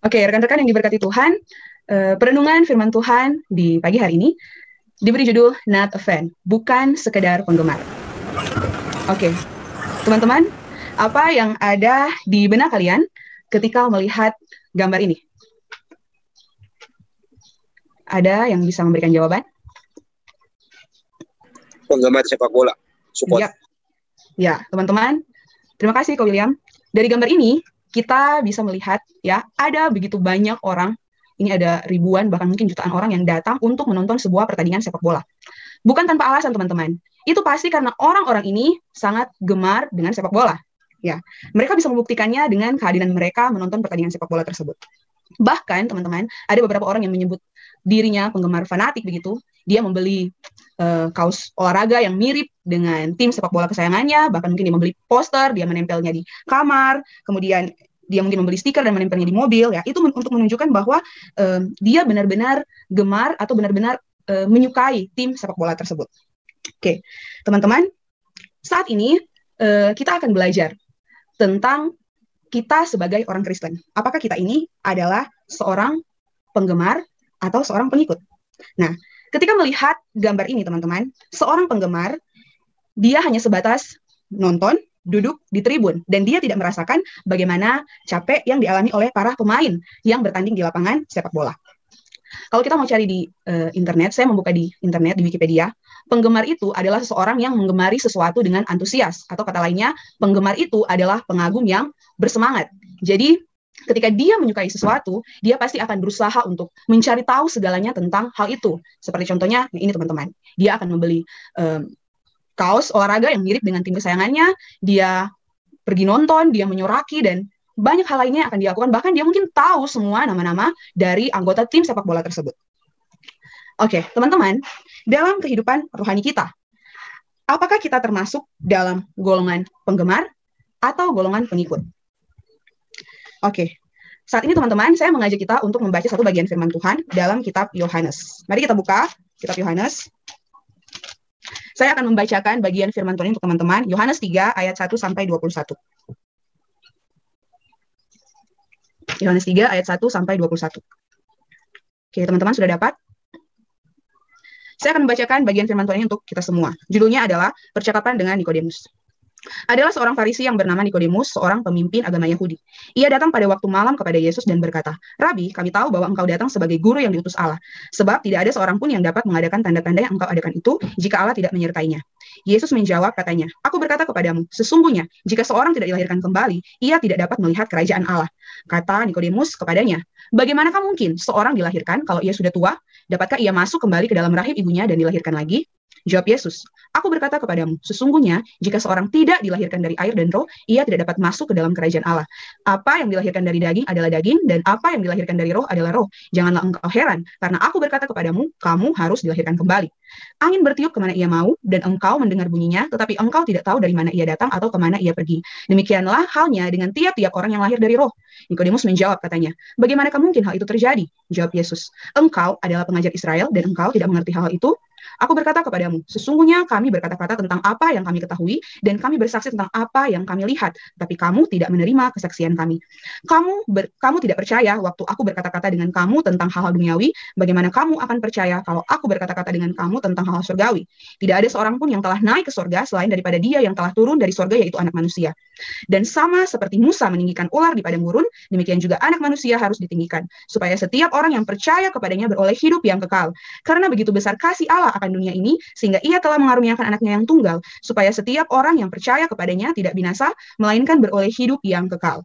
Oke, rekan-rekan yang diberkati Tuhan, perenungan firman Tuhan di pagi hari ini diberi judul Not a Fan, bukan sekedar penggemar. Oke, teman-teman, apa yang ada di benak kalian ketika melihat gambar ini? Ada yang bisa memberikan jawaban? Penggemar sepak bola, support. Ya, teman-teman, terima kasih Ko William. Dari gambar ini kita bisa melihat ya ada begitu banyak orang, ini ada ribuan bahkan mungkin jutaan orang yang datang untuk menonton sebuah pertandingan sepak bola. Bukan tanpa alasan teman-teman. Itu pasti karena orang-orang ini sangat gemar dengan sepak bola. Ya, mereka bisa membuktikannya dengan kehadiran mereka menonton pertandingan sepak bola tersebut. Bahkan teman-teman, ada beberapa orang yang menyebut dirinya penggemar fanatik begitu. Dia membeli kaos olahraga yang mirip dengan tim sepak bola kesayangannya, bahkan mungkin dia membeli poster, dia menempelnya di kamar, kemudian dia mungkin membeli stiker dan menempelnya di mobil, ya. Itu untuk menunjukkan bahwa dia benar-benar gemar atau benar-benar menyukai tim sepak bola tersebut. Oke, teman-teman, saat ini kita akan belajar tentang kita sebagai orang Kristen. Apakah kita ini adalah seorang penggemar atau seorang pengikut? Nah, ketika melihat gambar ini, teman-teman, seorang penggemar, dia hanya sebatas nonton, duduk di tribun, dan dia tidak merasakan bagaimana capek yang dialami oleh para pemain yang bertanding di lapangan sepak bola. Kalau kita mau cari di internet, saya membuka di internet, di Wikipedia, penggemar itu adalah seseorang yang menggemari sesuatu dengan antusias, atau kata lainnya, penggemar itu adalah pengagum yang bersemangat. Jadi, ketika dia menyukai sesuatu, dia pasti akan berusaha untuk mencari tahu segalanya tentang hal itu. Seperti contohnya, ini teman-teman, dia akan membeli kaos olahraga yang mirip dengan tim kesayangannya, dia pergi nonton, dia menyoraki, dan banyak hal lainnya yang akan dilakukan. Bahkan dia mungkin tahu semua nama-nama dari anggota tim sepak bola tersebut. Oke, teman-teman, dalam kehidupan rohani kita, apakah kita termasuk dalam golongan penggemar atau golongan pengikut? Oke, saat ini teman-teman, saya mengajak kita untuk membaca satu bagian firman Tuhan dalam kitab Yohanes. Mari kita buka kitab Yohanes. Saya akan membacakan bagian firman Tuhan untuk teman-teman, Yohanes 3 ayat 1 sampai 21. Yohanes 3 ayat 1 sampai 21. Oke, teman-teman sudah dapat? Saya akan membacakan bagian firman Tuhan ini untuk kita semua. Judulnya adalah Percakapan dengan Nikodemus. Adalah seorang Farisi yang bernama Nikodemus, seorang pemimpin agama Yahudi. Ia datang pada waktu malam kepada Yesus dan berkata, "Rabi, kami tahu bahwa engkau datang sebagai guru yang diutus Allah, sebab tidak ada seorang pun yang dapat mengadakan tanda-tanda yang engkau adakan itu jika Allah tidak menyertainya." Yesus menjawab katanya, "Aku berkata kepadamu, sesungguhnya jika seorang tidak dilahirkan kembali, ia tidak dapat melihat kerajaan Allah." Kata Nikodemus kepadanya, "Bagaimanakah mungkin seorang dilahirkan kalau ia sudah tua? Dapatkah ia masuk kembali ke dalam rahim ibunya dan dilahirkan lagi?" Jawab Yesus, "Aku berkata kepadamu, sesungguhnya jika seorang tidak dilahirkan dari air dan roh, ia tidak dapat masuk ke dalam kerajaan Allah. Apa yang dilahirkan dari daging adalah daging, dan apa yang dilahirkan dari roh adalah roh. Janganlah engkau heran, karena aku berkata kepadamu, kamu harus dilahirkan kembali. Angin bertiup kemana ia mau, dan engkau mendengar bunyinya, tetapi engkau tidak tahu dari mana ia datang atau kemana ia pergi. Demikianlah halnya dengan tiap-tiap orang yang lahir dari roh." Nikodemus menjawab katanya, "Bagaimanakah mungkin hal itu terjadi?" Jawab Yesus, "Engkau adalah pengajar Israel, dan engkau tidak mengerti hal itu? Aku berkata kepadamu, sesungguhnya kami berkata-kata tentang apa yang kami ketahui, dan kami bersaksi tentang apa yang kami lihat, tapi kamu tidak menerima kesaksian kami. Kamu tidak percaya waktu aku berkata-kata dengan kamu tentang hal-hal duniawi, bagaimana kamu akan percaya kalau aku berkata-kata dengan kamu tentang hal-hal surgawi? Tidak ada seorang pun yang telah naik ke surga selain daripada dia yang telah turun dari surga, yaitu Anak Manusia. Dan sama seperti Musa meninggikan ular di padang gurun, demikian juga Anak Manusia harus ditinggikan, supaya setiap orang yang percaya kepadanya beroleh hidup yang kekal. Karena begitu besar kasih Allah akan dunia ini, sehingga ia telah mengaruniakan anaknya yang tunggal, supaya setiap orang yang percaya kepadanya tidak binasa, melainkan beroleh hidup yang kekal.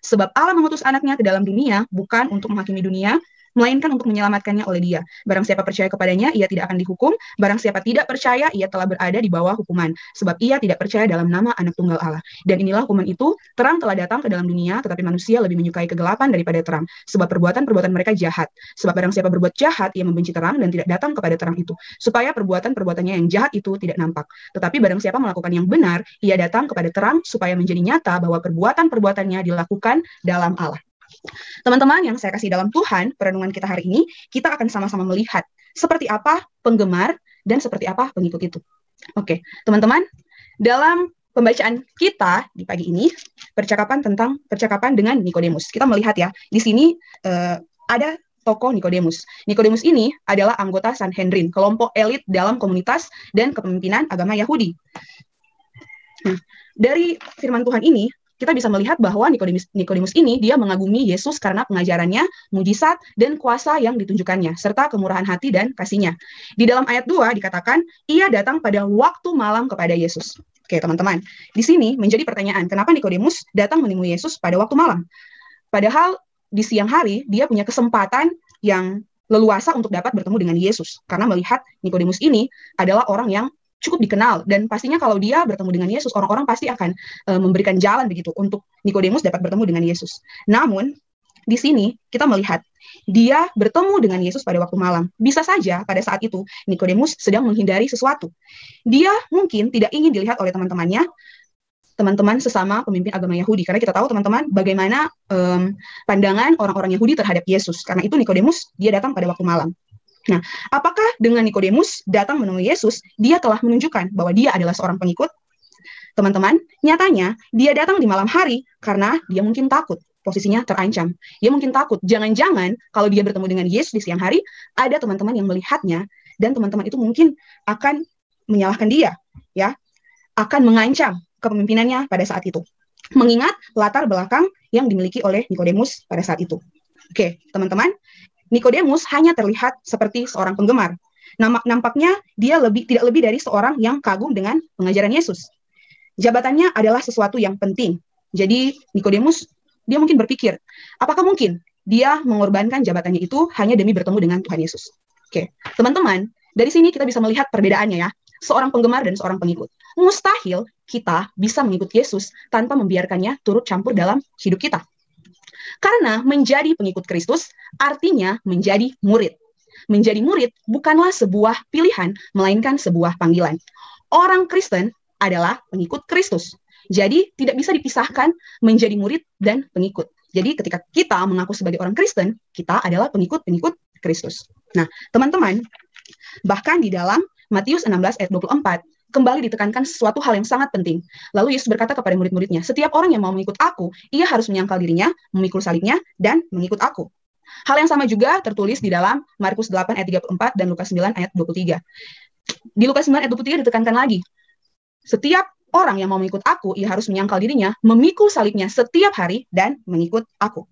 Sebab Allah mengutus anaknya ke dalam dunia, bukan untuk menghakimi dunia, melainkan untuk menyelamatkannya oleh dia. Barang siapa percaya kepadanya, ia tidak akan dihukum. Barang siapa tidak percaya, ia telah berada di bawah hukuman, sebab ia tidak percaya dalam nama Anak Tunggal Allah. Dan inilah hukuman itu, terang telah datang ke dalam dunia, tetapi manusia lebih menyukai kegelapan daripada terang, sebab perbuatan-perbuatan mereka jahat. Sebab barang siapa berbuat jahat, ia membenci terang dan tidak datang kepada terang itu, supaya perbuatan-perbuatannya yang jahat itu tidak nampak. Tetapi barang siapa melakukan yang benar, ia datang kepada terang, supaya menjadi nyata bahwa perbuatan-perbuatannya dilakukan dalam Allah. Teman-teman yang saya kasih dalam Tuhan, perenungan kita hari ini, kita akan sama-sama melihat seperti apa penggemar dan seperti apa pengikut itu. Oke, teman-teman, dalam pembacaan kita di pagi ini percakapan dengan Nikodemus. Kita melihat ya, di sini ada tokoh Nikodemus. Nikodemus ini adalah anggota Sanhedrin, kelompok elit dalam komunitas dan kepemimpinan agama Yahudi. Nah, dari firman Tuhan ini, kita bisa melihat bahwa Nikodemus ini dia mengagumi Yesus karena pengajarannya, mujizat, dan kuasa yang ditunjukkannya, serta kemurahan hati dan kasihnya. Di dalam ayat 2 dikatakan, ia datang pada waktu malam kepada Yesus. Oke, teman-teman. Di sini menjadi pertanyaan, kenapa Nikodemus datang menemui Yesus pada waktu malam? Padahal di siang hari, dia punya kesempatan yang leluasa untuk dapat bertemu dengan Yesus. Karena melihat Nikodemus ini adalah orang yang cukup dikenal, dan pastinya kalau dia bertemu dengan Yesus, orang-orang pasti akan memberikan jalan begitu untuk Nikodemus dapat bertemu dengan Yesus. Namun di sini kita melihat dia bertemu dengan Yesus pada waktu malam. Bisa saja pada saat itu Nikodemus sedang menghindari sesuatu. Dia mungkin tidak ingin dilihat oleh teman-temannya, teman-teman sesama pemimpin agama Yahudi, karena kita tahu teman-teman bagaimana pandangan orang-orang Yahudi terhadap Yesus. Karena itu Nikodemus dia datang pada waktu malam. Nah, apakah dengan Nikodemus datang menemui Yesus, dia telah menunjukkan bahwa dia adalah seorang pengikut? Teman-teman, nyatanya dia datang di malam hari karena dia mungkin takut, posisinya terancam. Dia mungkin takut, jangan-jangan kalau dia bertemu dengan Yesus di siang hari, ada teman-teman yang melihatnya, dan teman-teman itu mungkin akan menyalahkan dia, ya, akan mengancam kepemimpinannya pada saat itu. Mengingat latar belakang yang dimiliki oleh Nikodemus pada saat itu. Oke, teman-teman, Nikodemus hanya terlihat seperti seorang penggemar. Nampaknya dia tidak lebih dari seorang yang kagum dengan pengajaran Yesus. Jabatannya adalah sesuatu yang penting. Jadi Nikodemus dia mungkin berpikir, apakah mungkin dia mengorbankan jabatannya itu hanya demi bertemu dengan Tuhan Yesus? Oke, teman-teman, dari sini kita bisa melihat perbedaannya ya. Seorang penggemar dan seorang pengikut. Mustahil kita bisa mengikut Yesus tanpa membiarkannya turut campur dalam hidup kita. Karena menjadi pengikut Kristus artinya menjadi murid. Menjadi murid bukanlah sebuah pilihan, melainkan sebuah panggilan. Orang Kristen adalah pengikut Kristus. Jadi tidak bisa dipisahkan menjadi murid dan pengikut. Jadi ketika kita mengaku sebagai orang Kristen, kita adalah pengikut-pengikut Kristus. Nah, teman-teman, bahkan di dalam Matius 16 ayat 24, kembali ditekankan sesuatu hal yang sangat penting. Lalu Yesus berkata kepada murid-muridnya, setiap orang yang mau mengikut aku, ia harus menyangkal dirinya, memikul salibnya, dan mengikut aku. Hal yang sama juga tertulis di dalam Markus 8 ayat 34 dan Lukas 9 ayat 23. Di Lukas 9 ayat 23 ditekankan lagi, setiap orang yang mau mengikut aku, ia harus menyangkal dirinya, memikul salibnya setiap hari, dan mengikut aku.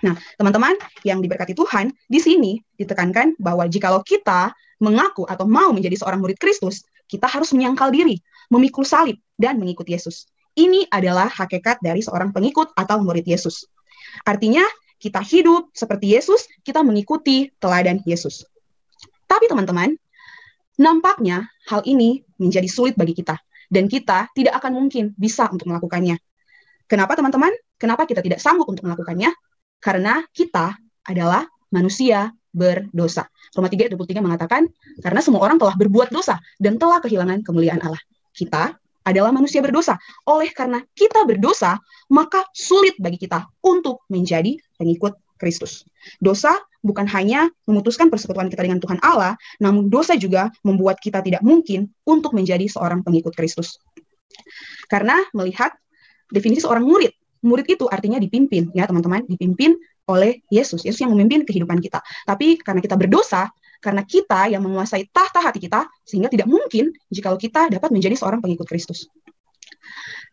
Nah, teman-teman yang diberkati Tuhan, di sini ditekankan bahwa jikalau kita mengaku atau mau menjadi seorang murid Kristus, kita harus menyangkal diri, memikul salib, dan mengikut Yesus. Ini adalah hakikat dari seorang pengikut atau murid Yesus. Artinya, kita hidup seperti Yesus, kita mengikuti teladan Yesus. Tapi teman-teman, nampaknya hal ini menjadi sulit bagi kita, dan kita tidak akan mungkin bisa untuk melakukannya. Kenapa teman-teman? Kenapa kita tidak sanggup untuk melakukannya? Karena kita adalah manusia berdosa. Roma 3 ayat 23 mengatakan, karena semua orang telah berbuat dosa dan telah kehilangan kemuliaan Allah. Kita adalah manusia berdosa. Oleh karena kita berdosa, maka sulit bagi kita untuk menjadi pengikut Kristus. Dosa bukan hanya memutuskan persekutuan kita dengan Tuhan Allah, namun dosa juga membuat kita tidak mungkin untuk menjadi seorang pengikut Kristus. Karena melihat definisi seorang murid, murid itu artinya dipimpin, ya teman-teman, dipimpin oleh Yesus. Yesus yang memimpin kehidupan kita. Tapi karena kita berdosa, karena kita yang menguasai tahta hati kita, sehingga tidak mungkin jikalau kita dapat menjadi seorang pengikut Kristus.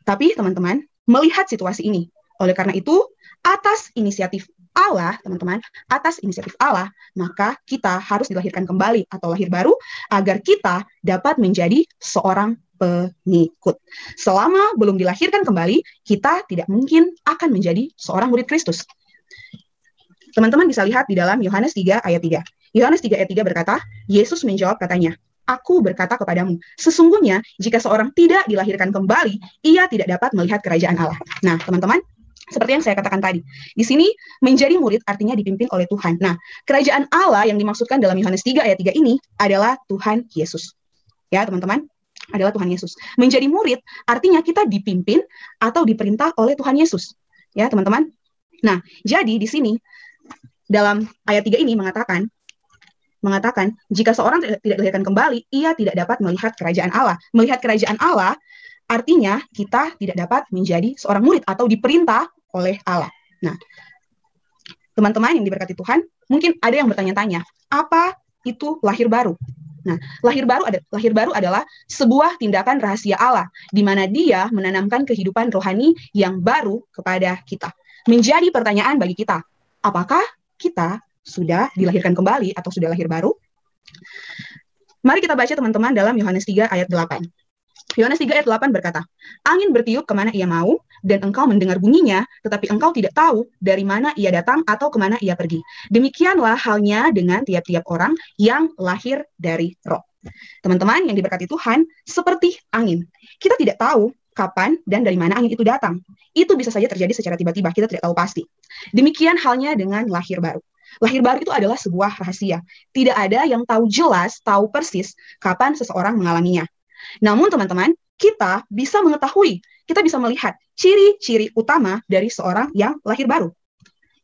Tapi teman-teman, melihat situasi ini, oleh karena itu, atas inisiatif Allah, teman-teman, atas inisiatif Allah, maka kita harus dilahirkan kembali atau lahir baru, agar kita dapat menjadi seorang pengikut. Selama belum dilahirkan kembali, kita tidak mungkin akan menjadi seorang murid Kristus. Teman-teman bisa lihat di dalam Yohanes 3 ayat 3. Yohanes 3 ayat 3 berkata, Yesus menjawab katanya, Aku berkata kepadamu, sesungguhnya jika seorang tidak dilahirkan kembali, ia tidak dapat melihat kerajaan Allah. Nah, teman-teman, seperti yang saya katakan tadi, di sini menjadi murid artinya dipimpin oleh Tuhan. Nah, kerajaan Allah yang dimaksudkan dalam Yohanes 3 ayat 3 ini adalah Tuhan Yesus. Ya, teman-teman, adalah Tuhan Yesus. Menjadi murid artinya kita dipimpin atau diperintah oleh Tuhan Yesus. Ya, teman-teman. Nah, jadi di sini dalam ayat 3 ini mengatakan jika seorang tidak dilahirkan kembali, ia tidak dapat melihat kerajaan Allah. Melihat kerajaan Allah Artinya kita tidak dapat menjadi seorang murid atau diperintah oleh Allah. Nah, teman-teman yang diberkati Tuhan, mungkin ada yang bertanya-tanya, apa itu lahir baru? Nah, lahir baru adalah sebuah tindakan rahasia Allah, di mana Dia menanamkan kehidupan rohani yang baru kepada kita. Menjadi pertanyaan bagi kita, apakah kita sudah dilahirkan kembali atau sudah lahir baru? Mari kita baca teman-teman dalam Yohanes 3 ayat 8. Yohanes 3 ayat 8 berkata, angin bertiup kemana ia mau, dan engkau mendengar bunyinya, tetapi engkau tidak tahu dari mana ia datang atau kemana ia pergi. Demikianlah halnya dengan tiap-tiap orang yang lahir dari roh. Teman-teman yang diberkati Tuhan, seperti angin. Kita tidak tahu kapan dan dari mana angin itu datang. Itu bisa saja terjadi secara tiba-tiba, kita tidak tahu pasti. Demikian halnya dengan lahir baru. Lahir baru itu adalah sebuah rahasia. Tidak ada yang tahu jelas, tahu persis kapan seseorang mengalaminya. Namun teman-teman, kita bisa mengetahui, kita bisa melihat ciri-ciri utama dari seorang yang lahir baru,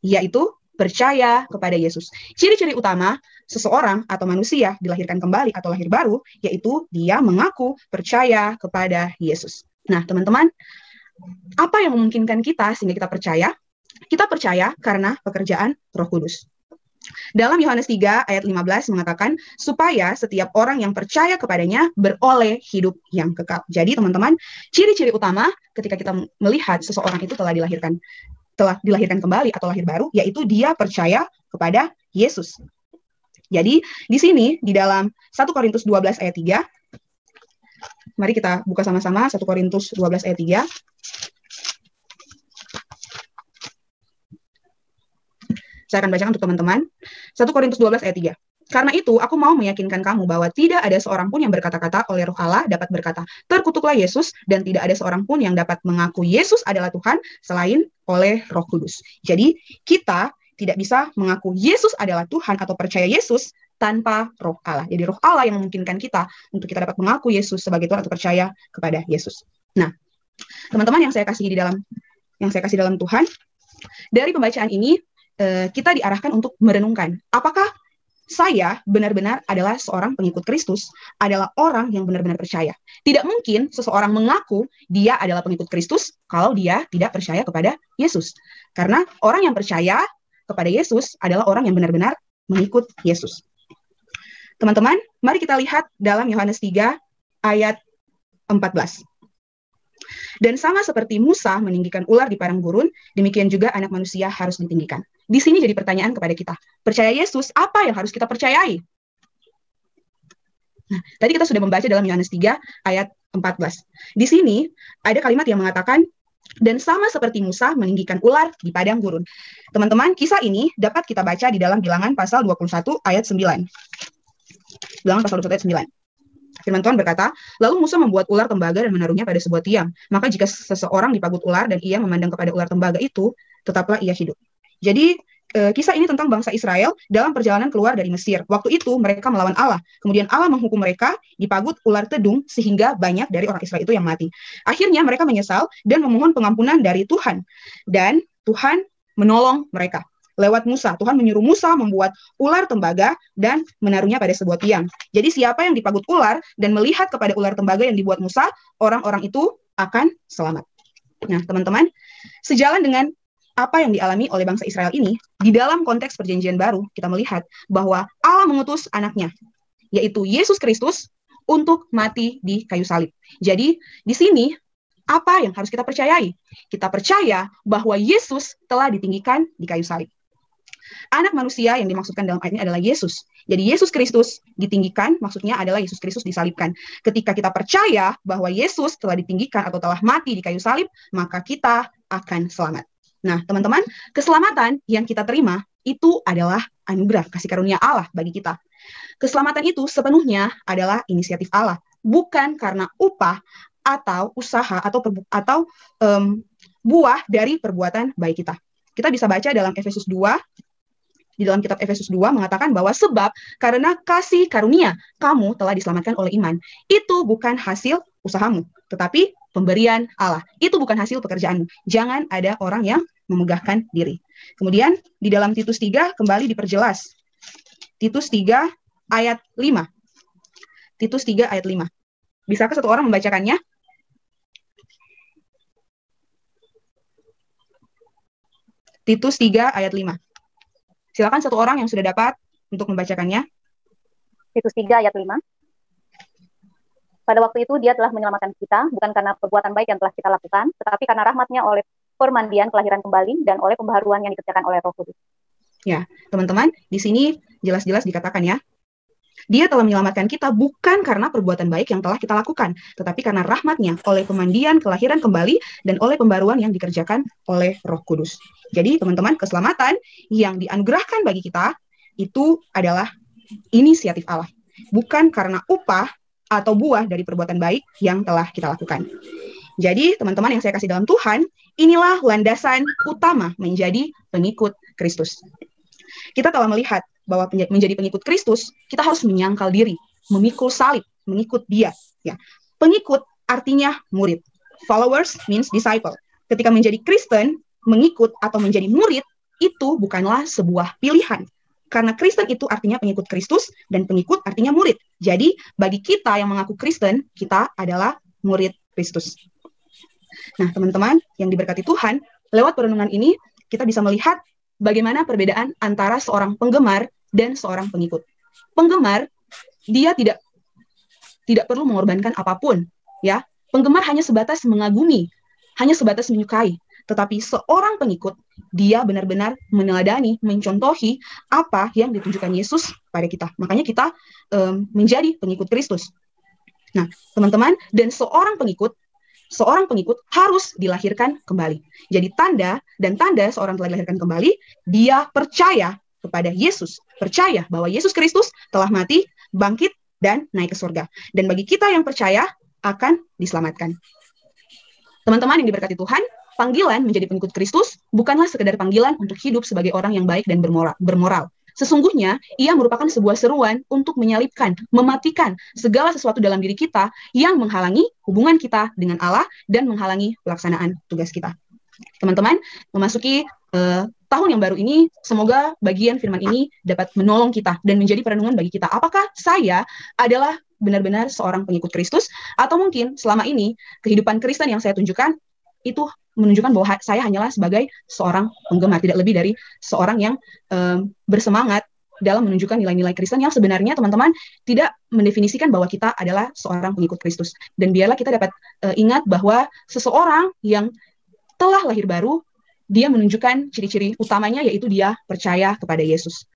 yaitu percaya kepada Yesus. Ciri-ciri utama seseorang atau manusia dilahirkan kembali atau lahir baru, yaitu dia mengaku percaya kepada Yesus. Nah, teman-teman, apa yang memungkinkan kita sehingga kita percaya? Kita percaya karena pekerjaan Roh Kudus. Dalam Yohanes 3 ayat 15 mengatakan, supaya setiap orang yang percaya kepadanya beroleh hidup yang kekal. Jadi teman-teman, ciri-ciri utama ketika kita melihat seseorang itu telah dilahirkan kembali atau lahir baru, yaitu dia percaya kepada Yesus. Jadi di sini, di dalam 1 Korintus 12 ayat 3, mari kita buka sama-sama 1 Korintus 12 ayat 3. Saya akan bacakan untuk teman-teman. 1 Korintus 12 ayat 3. Karena itu, aku mau meyakinkan kamu bahwa tidak ada seorang pun yang berkata-kata oleh Roh Allah dapat berkata, terkutuklah Yesus, dan tidak ada seorang pun yang dapat mengaku Yesus adalah Tuhan selain oleh Roh Kudus. Jadi, kita tidak bisa mengaku Yesus adalah Tuhan atau percaya Yesus tanpa Roh Allah. Jadi, Roh Allah yang memungkinkan kita untuk kita dapat mengaku Yesus sebagai Tuhan atau percaya kepada Yesus. Nah, teman-teman yang saya kasih dalam Tuhan, dari pembacaan ini kita diarahkan untuk merenungkan, apakah saya benar-benar adalah seorang pengikut Kristus, adalah orang yang benar-benar percaya. Tidak mungkin seseorang mengaku dia adalah pengikut Kristus kalau dia tidak percaya kepada Yesus. Karena orang yang percaya kepada Yesus adalah orang yang benar-benar mengikut Yesus. Teman-teman, mari kita lihat dalam Yohanes 3 ayat 14. Dan sama seperti Musa meninggikan ular di padang gurun, demikian juga anak manusia harus ditinggikan. Di sini jadi pertanyaan kepada kita. Percaya Yesus, apa yang harus kita percayai? Nah, tadi kita sudah membaca dalam Yohanes 3 ayat 14. Di sini ada kalimat yang mengatakan, dan sama seperti Musa meninggikan ular di padang gurun. Teman-teman, kisah ini dapat kita baca di dalam Bilangan pasal 21 ayat 9. Bilangan pasal 21 ayat 9. Firman Tuhan berkata, lalu Musa membuat ular tembaga dan menaruhnya pada sebuah tiang. Maka jika seseorang dipagut ular dan ia memandang kepada ular tembaga itu, tetaplah ia hidup. Jadi, kisah ini tentang bangsa Israel dalam perjalanan keluar dari Mesir. Waktu itu mereka melawan Allah. Kemudian Allah menghukum mereka, dipagut ular tedung, sehingga banyak dari orang Israel itu yang mati. Akhirnya mereka menyesal dan memohon pengampunan dari Tuhan. Dan Tuhan menolong mereka. Lewat Musa, Tuhan menyuruh Musa membuat ular tembaga dan menaruhnya pada sebuah tiang. Jadi siapa yang dipagut ular dan melihat kepada ular tembaga yang dibuat Musa, orang-orang itu akan selamat. Nah, teman-teman, sejalan dengan apa yang dialami oleh bangsa Israel ini, di dalam konteks perjanjian baru, kita melihat bahwa Allah mengutus anaknya, yaitu Yesus Kristus, untuk mati di kayu salib. Jadi, di sini, apa yang harus kita percayai? Kita percaya bahwa Yesus telah ditinggikan di kayu salib. Anak manusia yang dimaksudkan dalam ayat ini adalah Yesus. Jadi Yesus Kristus ditinggikan, maksudnya adalah Yesus Kristus disalibkan. Ketika kita percaya bahwa Yesus telah ditinggikan atau telah mati di kayu salib, maka kita akan selamat. Nah, teman-teman, keselamatan yang kita terima itu adalah anugerah, kasih karunia Allah bagi kita. Keselamatan itu sepenuhnya adalah inisiatif Allah, bukan karena upah atau usaha atau buah dari perbuatan baik kita. Kita bisa baca dalam Efesus 2, di dalam kitab Efesus 2 mengatakan bahwa sebab karena kasih karunia kamu telah diselamatkan oleh iman. Itu bukan hasil usahamu, tetapi pemberian Allah. Itu bukan hasil pekerjaanmu. Jangan ada orang yang memegahkan diri. Kemudian di dalam Titus 3 kembali diperjelas. Titus 3 ayat 5. Titus 3 ayat 5. Bisakah satu orang membacakannya? Titus 3 ayat 5. Silakan satu orang yang sudah dapat untuk membacakannya. Titus 3 ayat 5. Pada waktu itu dia telah menyelamatkan kita, bukan karena perbuatan baik yang telah kita lakukan, tetapi karena rahmat-Nya oleh permandian kelahiran kembali dan oleh pembaharuan yang dikerjakan oleh Roh Kudus. Ya, teman-teman, di sini jelas-jelas dikatakan ya, Dia telah menyelamatkan kita bukan karena perbuatan baik yang telah kita lakukan, tetapi karena rahmat-Nya oleh pemandian kelahiran kembali dan oleh pembaruan yang dikerjakan oleh Roh Kudus. Jadi, teman-teman, keselamatan yang dianugerahkan bagi kita itu adalah inisiatif Allah, bukan karena upah atau buah dari perbuatan baik yang telah kita lakukan. Jadi, teman-teman yang saya kasih dalam Tuhan, inilah landasan utama menjadi pengikut Kristus. Kita telah melihat bahwa menjadi pengikut Kristus, kita harus menyangkal diri, memikul salib, mengikut Dia. Ya. Pengikut artinya murid. Followers means disciple. Ketika menjadi Kristen, mengikut atau menjadi murid, itu bukanlah sebuah pilihan. Karena Kristen itu artinya pengikut Kristus, dan pengikut artinya murid. Jadi, bagi kita yang mengaku Kristen, kita adalah murid Kristus. Nah, teman-teman yang diberkati Tuhan, lewat perenungan ini, kita bisa melihat bagaimana perbedaan antara seorang penggemar dan seorang pengikut. Penggemar, dia tidak perlu mengorbankan apapun. Ya, penggemar hanya sebatas mengagumi, hanya sebatas menyukai. Tetapi seorang pengikut, dia benar-benar meneladani, mencontohi apa yang ditunjukkan Yesus pada kita. Makanya kita menjadi pengikut Kristus. Nah, teman-teman, dan seorang pengikut harus dilahirkan kembali. Jadi tanda seorang telah dilahirkan kembali, dia percaya kepada Yesus, percaya bahwa Yesus Kristus telah mati, bangkit, dan naik ke surga. Dan bagi kita yang percaya, akan diselamatkan. Teman-teman yang diberkati Tuhan, panggilan menjadi pengikut Kristus bukanlah sekedar panggilan untuk hidup sebagai orang yang baik dan bermoral. Sesungguhnya, ia merupakan sebuah seruan untuk menyalibkan, mematikan segala sesuatu dalam diri kita yang menghalangi hubungan kita dengan Allah dan menghalangi pelaksanaan tugas kita. Teman-teman, memasuki tahun yang baru ini, semoga bagian firman ini dapat menolong kita dan menjadi perenungan bagi kita. Apakah saya adalah benar-benar seorang pengikut Kristus, atau mungkin selama ini kehidupan Kristen yang saya tunjukkan itu menunjukkan bahwa saya hanyalah sebagai seorang penggemar, tidak lebih dari seorang yang bersemangat dalam menunjukkan nilai-nilai Kristen yang sebenarnya teman-teman tidak mendefinisikan bahwa kita adalah seorang pengikut Kristus. Dan biarlah kita dapat ingat bahwa seseorang yang telah lahir baru, dia menunjukkan ciri-ciri utamanya yaitu dia percaya kepada Yesus.